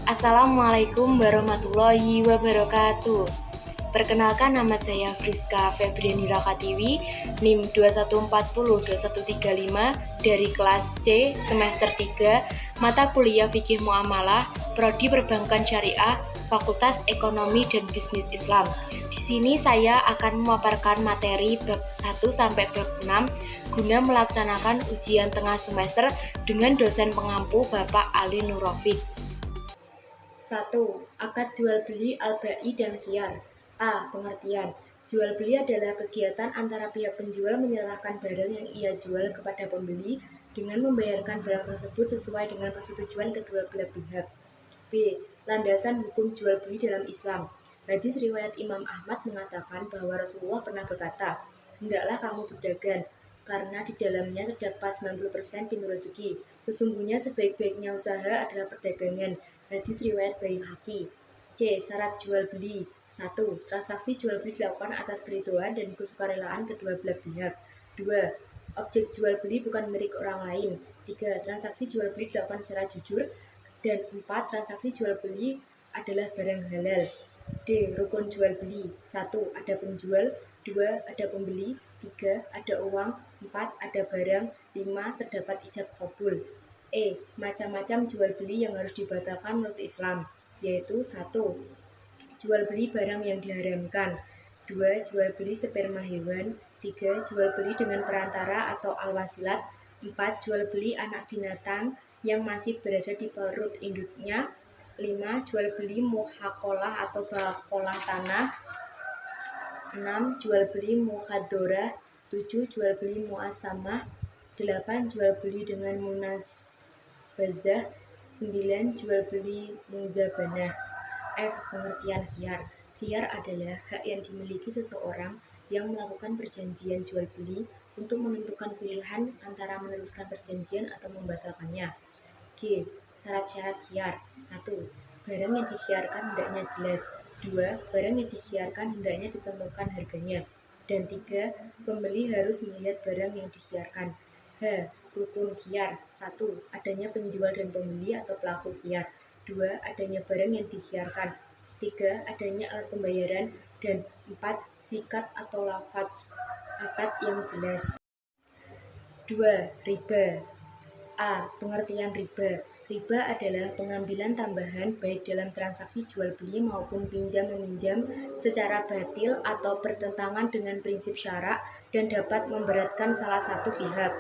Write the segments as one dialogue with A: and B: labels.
A: Assalamualaikum warahmatullahi wabarakatuh. Perkenalkan, nama saya Friska Febriani Rakatiwi, NIM 21402135 dari kelas C semester 3, mata kuliah Fikih Muamalah, Prodi Perbankan Syariah, Fakultas Ekonomi dan Bisnis Islam. Di sini saya akan memaparkan materi bab 1 sampai bab 6 guna melaksanakan ujian tengah semester dengan dosen pengampu Bapak Ali Nurofik. 1. Akad jual beli al-bai dan khiyar. A. Pengertian. Jual beli adalah kegiatan antara pihak penjual menyerahkan barang yang ia jual kepada pembeli dengan membayarkan barang tersebut sesuai dengan persetujuan kedua belah pihak. B. Landasan hukum jual beli dalam Islam. Hadis riwayat Imam Ahmad mengatakan bahwa Rasulullah pernah berkata, "Hendaklah kamu berdagang, karena di dalamnya terdapat 90% pintu rezeki. Sesungguhnya sebaik-baiknya usaha adalah perdagangan." Hadis riwayat Baihaqi. C. Syarat jual beli. 1. Transaksi jual beli dilakukan atas keriduan dan kesukarelaan kedua belah pihak. 2. Objek jual beli bukan milik orang lain. 3. Transaksi jual beli dilakukan secara jujur. Dan 4. Transaksi jual beli adalah barang halal. D. Rukun jual beli. 1. Ada penjual. 2. Ada pembeli. 3. Ada uang. 4. Ada barang. 5. Terdapat ijab qabul. E. Macam-macam jual beli yang harus dibatalkan menurut Islam, yaitu 1. Jual beli barang yang diharamkan. 2. Jual beli sperma hewan. 3. Jual beli dengan perantara atau al-wasilat. 4. Jual beli anak binatang yang masih berada di perut induknya. 5. Jual beli muhakolah atau bakolah tanah. 6. Jual beli muhadorah. 7. Jual beli muasamah. 8. Jual beli dengan munasbazah. 9. Jual beli muzabanah. F. Pengertian khiyar. Khiyar adalah hak yang dimiliki seseorang yang melakukan perjanjian jual beli untuk menentukan pilihan antara meneruskan perjanjian atau membatalkannya. G. Syarat-syarat khiyar. 1. Barang yang dikhiarkan hendaknya jelas. 2. Barang yang dikhiarkan hendaknya ditentukan harganya. Dan 3. Pembeli harus melihat barang yang dikhiarkan. H. Rukun khiyar. 1. Adanya penjual dan pembeli atau pelaku khiyar. 2. Adanya barang yang dikhiarkan. 3. Adanya alat pembayaran. Dan 4. Sikat atau lafaz akad yang jelas. 2. Riba. A. Pengertian riba. Riba adalah pengambilan tambahan baik dalam transaksi jual beli maupun pinjam-meminjam secara batil atau bertentangan dengan prinsip syara dan dapat memberatkan salah satu pihak.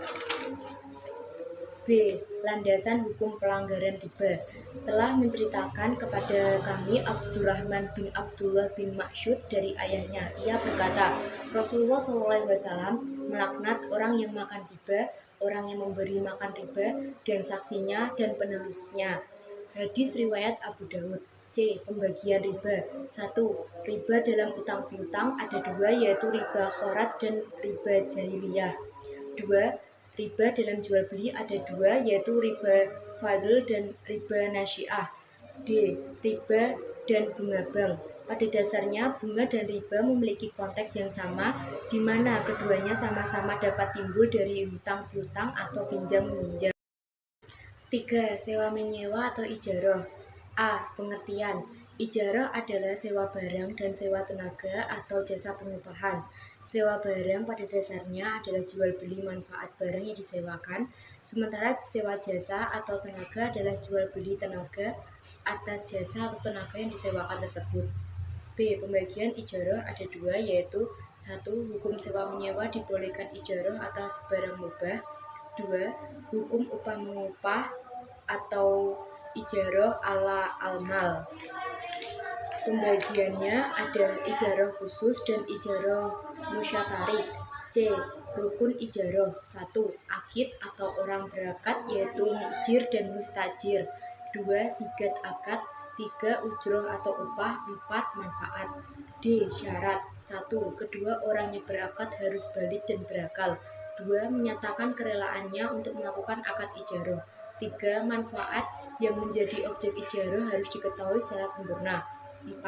A: B. Landasan hukum pelanggaran riba. Telah menceritakan kepada kami Abdurrahman bin Abdullah bin Maksud dari ayahnya. Ia berkata, Rasulullah SAW melaknat orang yang makan riba, orang yang memberi makan riba, dan saksinya dan penerusnya. Hadis riwayat Abu Daud. C. Pembagian riba. 1. Riba dalam utang piutang ada 2, yaitu riba khorat dan riba jahiliyah. 2. Riba dalam jual beli ada 2, yaitu riba fadl dan riba nasi'ah. D. Riba dan bunga bank. Pada dasarnya, bunga dan riba memiliki konteks yang sama, di mana keduanya sama-sama dapat timbul dari hutang piutang atau pinjam-meminjam. 3. Sewa menyewa atau ijarah. A. Pengertian. Ijarah adalah sewa barang dan sewa tenaga atau jasa pengupahan. Sewa barang pada dasarnya adalah jual beli manfaat barang yang disewakan, sementara sewa jasa atau tenaga adalah jual beli tenaga atas jasa atau tenaga yang disewakan tersebut. B. Pembagian ijarah ada 2, yaitu 1. Hukum sewa menyewa dibolehkan ijarah atas barang mubah. 2. Hukum upah mengupah atau ijarah ala al-mal. Pembagiannya ada ijarah khusus dan ijarah musyatarik. C. Rukun ijarah. 1. Akid atau orang berakat, yaitu mujir dan mustajir. 2. Sigat akad. 3. Ujroh atau upah. 4. Manfaat. D. Syarat. 1. Kedua orang yang berakad harus balik dan berakal. 2. Menyatakan kerelaannya untuk melakukan akad ijarah. 3. Manfaat yang menjadi objek ijarah harus diketahui secara sempurna. 4.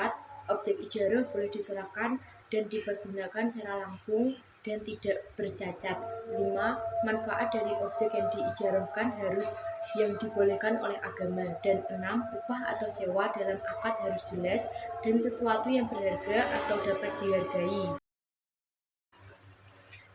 A: Objek ijarah boleh diserahkan dan dipergunakan secara langsung dan tidak bercacat. 5. Manfaat dari objek yang diijarahkan harus yang dibolehkan oleh agama. Dan 6. Upah atau sewa dalam akad harus jelas dan sesuatu yang berharga atau dapat dihargai.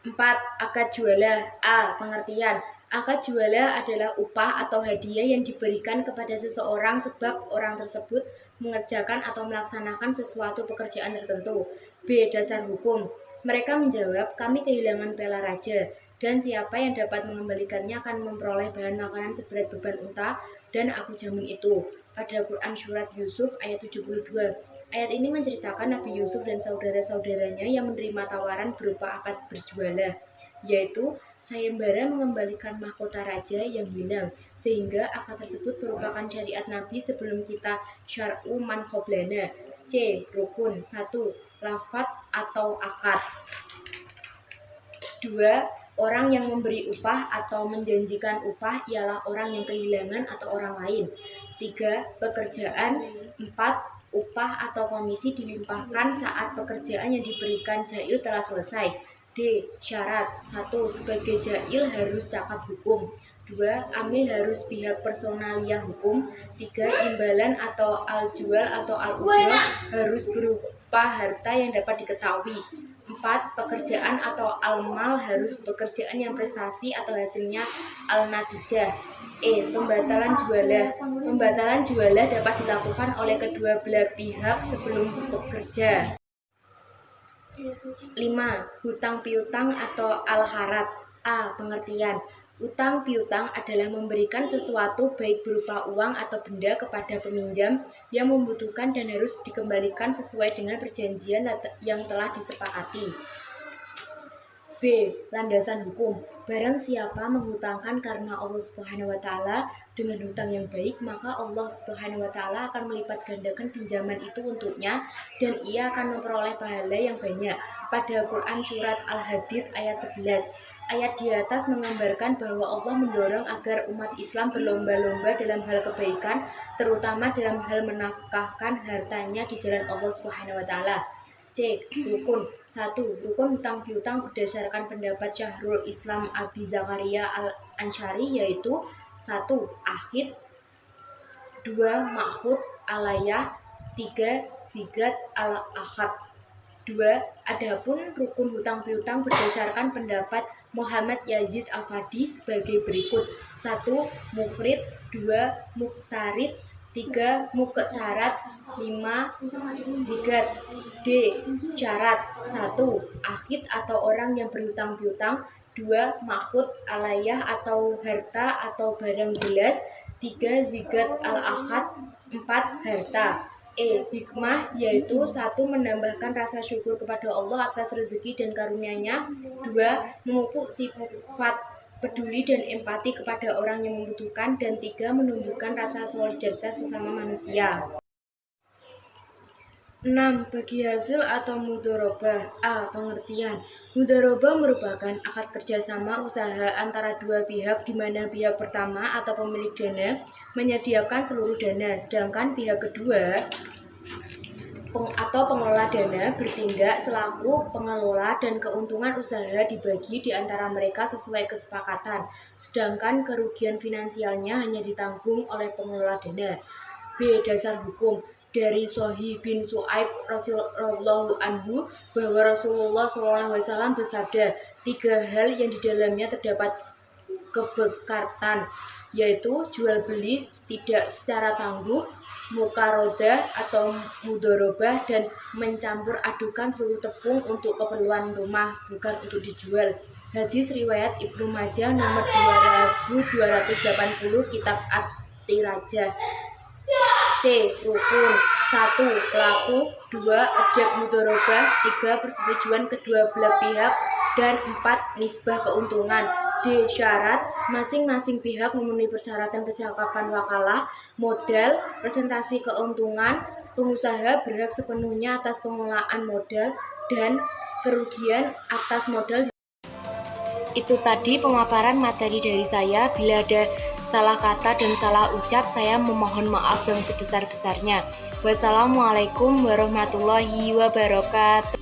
A: 4. Akad jualah. A. Pengertian. Akad jualah adalah upah atau hadiah yang diberikan kepada seseorang sebab orang tersebut mengerjakan atau melaksanakan sesuatu pekerjaan tertentu. B. Dasar hukum. Mereka menjawab, kami kehilangan pela raja, dan siapa yang dapat mengembalikannya akan memperoleh bahan makanan seberat beban unta dan aku jamin itu. Pada Quran Surat Yusuf ayat 72. Ayat ini menceritakan Nabi Yusuf dan saudara-saudaranya yang menerima tawaran berupa akad berjualah, yaitu sayembara mengembalikan mahkota raja yang hilang, sehingga akad tersebut merupakan syariat Nabi sebelum kita syar'u man qoblana. C. Rukun. 1. Lafadz atau akad. 2. Orang yang memberi upah atau menjanjikan upah ialah orang yang kehilangan atau orang lain. 3. Pekerjaan. 4. Upah atau komisi dilimpahkan saat pekerjaan yang diberikan jail telah selesai. D. Syarat. 1. Sebagai jail harus cakap hukum. 2. Amil harus pihak personalia hukum. 3. Imbalan atau al-jual atau al-ujrah harus berupa harta yang dapat diketahui. 4. Pekerjaan atau al-mal harus pekerjaan yang prestasi atau hasilnya al-natijah. E. Pembatalan jualah. Pembatalan jualah dapat dilakukan oleh kedua belah pihak sebelum bekerja. 5. Hutang piutang atau al-harat. A. Pengertian. Utang piutang adalah memberikan sesuatu baik berupa uang atau benda kepada peminjam yang membutuhkan dan harus dikembalikan sesuai dengan perjanjian yang telah disepakati. B. Landasan hukum. Barang siapa menghutangkan karena Allah Subhanahu wa taala dengan hutang yang baik, maka Allah Subhanahu wa taala akan melipat gandakan pinjaman itu untuknya dan ia akan memperoleh pahala yang banyak. Pada Quran Surat Al-Hadid ayat 11. Ayat di atas menggambarkan bahwa Allah mendorong agar umat Islam berlomba-lomba dalam hal kebaikan, terutama dalam hal menafkahkan hartanya di jalan Allah Subhanahu wa taala. C. Rukun. 1. Rukun hutang piutang berdasarkan pendapat Syahrul Islam Abi Zakaria Al-Ansyari yaitu 1. Akhid, 2. Ma'khud alayah, 3. Zigat al-akhad. 2. Adapun rukun hutang piutang berdasarkan pendapat Muhammad Yazid Al-Fadi sebagai berikut. 1. Mukhrid, 2. Muqtarid, 3. Muqtarat, 5. Zigat. D. Syarat. 1. Akhid atau orang yang berhutang piutang. 2. Ma'khud alayah atau harta atau barang jelas. 3. Zigat al-akhad. 4. Harta. E. Hikmah, yaitu 1. Menambahkan rasa syukur kepada Allah atas rezeki dan karunia-Nya. 2. Memupuk sifat peduli dan empati kepada orang yang membutuhkan. Dan 3. Menumbuhkan rasa solidaritas sesama manusia. 6. Bagi hasil atau mudharabah. A. Pengertian. Mudharabah merupakan akad kerjasama usaha antara dua pihak di mana pihak pertama atau pemilik dana menyediakan seluruh dana, sedangkan pihak kedua atau pengelola dana bertindak selaku pengelola dan keuntungan usaha dibagi di antara mereka sesuai kesepakatan, sedangkan kerugian finansialnya hanya ditanggung oleh pengelola dana. B. Dasar hukum. Dari Sohi bin Su'aib Rasulullah anhu bahwa Rasulullah SAW bersabda, 3 hal yang di dalamnya terdapat kebekatan, yaitu jual beli tidak secara tangguh, mukarodah atau mudharabah, dan mencampur adukan seluruh tepung untuk keperluan rumah bukan untuk dijual. Hadis riwayat Ibnu Majah nomor 2280 kitab At-Tirajah. C. Rukun. 1. Pelaku, 2. Objek mudharabah, 3. Persetujuan kedua belah pihak, dan 4. Nisbah keuntungan. D. Syarat. Masing-masing pihak memenuhi persyaratan kecakapan wakalah, modal, presentasi keuntungan, pengusaha berhak sepenuhnya atas pengelolaan modal, dan kerugian atas modal. Itu tadi pemaparan materi dari saya. Bila ada salah kata dan salah ucap, saya memohon maaf yang sebesar-besarnya. Wassalamualaikum warahmatullahi wabarakatuh.